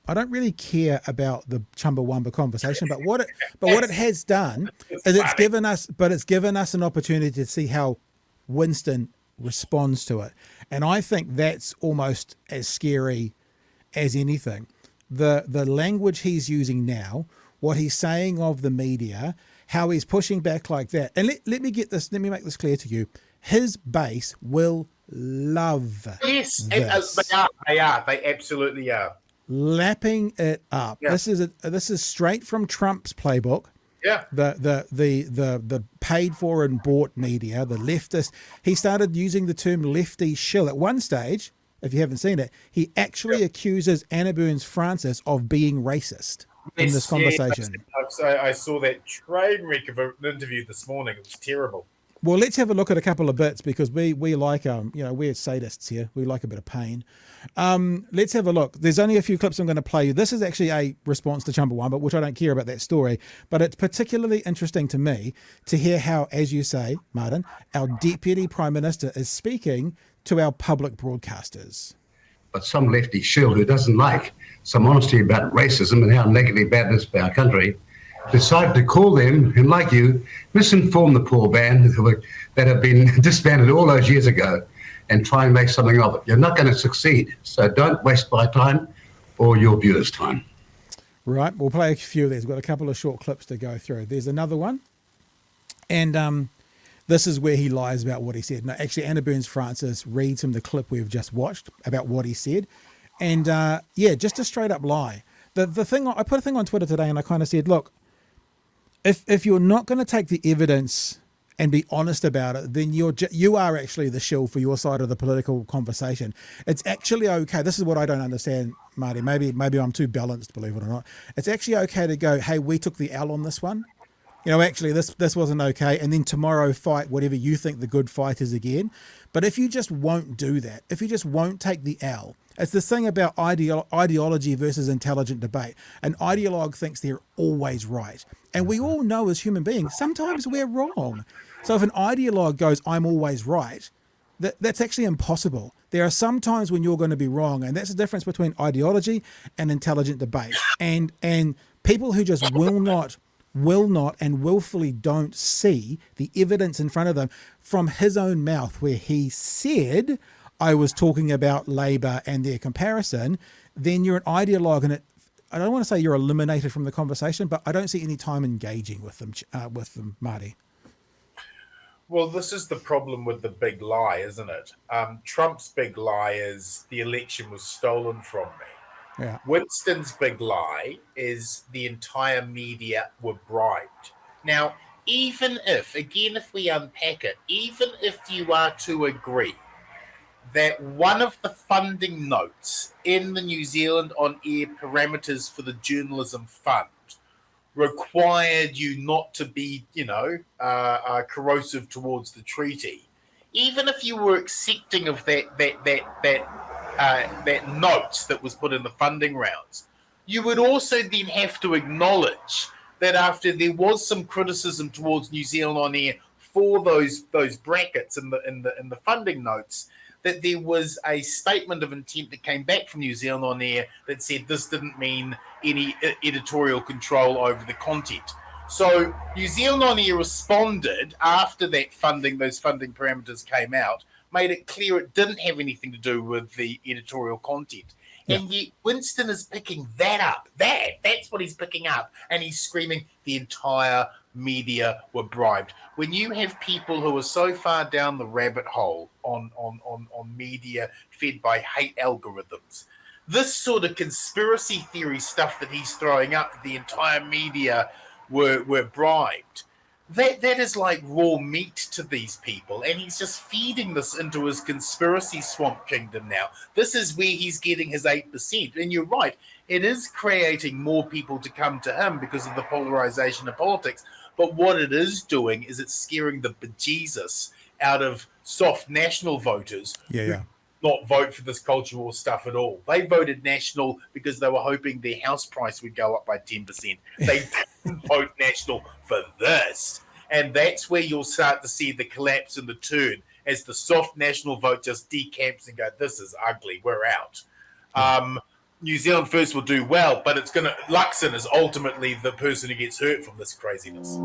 I don't really care about the Chumbawamba conversation, but what it has done is it's given us an opportunity to see how Winston responds to it. And I think that's almost as scary as anything. The language he's using now, what he's saying of the media, how he's pushing back like that. And let me make this clear to you. His base will love Yes, this. they are. They absolutely are. Lapping it up. Yeah. This is straight from Trump's playbook. Yeah. The paid for and bought media, the leftist. He started using the term lefty shill. At one stage, if you haven't seen it, he actually accuses Anna Burns Francis of being racist in this conversation. Yeah, I saw that train wreck of an interview this morning. It was terrible. Well, let's have a look at a couple of bits because we like we're sadists here. We like a bit of pain. Let's have a look. There's only a few clips I'm going to play you. This is actually a response to Chumbawamba, which I don't care about that story, but it's particularly interesting to me to hear how, as you say, Martin, our Deputy Prime Minister is speaking to our public broadcasters. But some lefty shill who doesn't like some honesty about racism and how negatively bad it is for our country decided to call them, and like you, misinform the poor band that have been disbanded all those years ago and try and make something of it. You're not going to succeed. So don't waste my time or your viewers' time. Right. We'll play a few of these. We've got a couple of short clips to go through. There's another one. And this is where he lies about what he said. No, actually, Anna Burns Francis reads him the clip we've just watched about what he said. And just a straight up lie. The thing, I put a thing on Twitter today and I kind of said, look, if you're not going to take the evidence and be honest about it, then you are actually the shill for your side of the political conversation. It's actually okay. This is what I don't understand, Marty. Maybe I'm too balanced, believe it or not. It's actually okay to go, hey, we took the L on this one. Actually, this wasn't okay. And then tomorrow fight whatever you think the good fight is again. But if you just won't do that, if you just won't take the L, it's this thing about ideology versus intelligent debate. An ideologue thinks they're always right. And we all know as human beings, sometimes we're wrong. So if an ideologue goes, I'm always right, that's actually impossible. There are some times when you're going to be wrong. And that's the difference between ideology and intelligent debate. And people who just will not and willfully don't see the evidence in front of them from his own mouth where he said, I was talking about Labour and their comparison, then you're an ideologue, and I don't want to say you're eliminated from the conversation, but I don't see any time engaging with them, Marty. Well, this is the problem with the big lie, isn't it? Trump's big lie is the election was stolen from me. Yeah. Winston's big lie is the entire media were bribed. Now, even if we unpack it, even if you are to agree that one of the funding notes in the New Zealand on air parameters for the journalism fund required you not to be, corrosive towards the treaty, even if you were accepting of that note that was put in the funding rounds, you would also then have to acknowledge that after there was some criticism towards New Zealand on air for those brackets in the funding notes, that there was a statement of intent that came back from New Zealand on air that said this didn't mean any editorial control over the content. So New Zealand on air responded after those funding parameters came out, made it clear it didn't have anything to do with the editorial content. Yeah. And yet Winston is picking that up. That's what he's picking up. And he's screaming the entire media were bribed. When you have people who are so far down the rabbit hole on media fed by hate algorithms, this sort of conspiracy theory stuff that he's throwing up, the entire media were bribed, that is like raw meat to these people, and he's just feeding this into his conspiracy swamp kingdom now. This is where he's getting his 8%. And you're right, it is creating more people to come to him because of the polarization of politics. But what it is doing is it's scaring the bejesus out of soft national voters who not vote for this culture war stuff at all. They voted national because they were hoping their house price would go up by 10%. They didn't vote national for this. And that's where you'll start to see the collapse and the turn as the soft national vote just decamps and go, this is ugly, we're out. New Zealand First will do well, but it's going to. Luxon is ultimately the person who gets hurt from this craziness.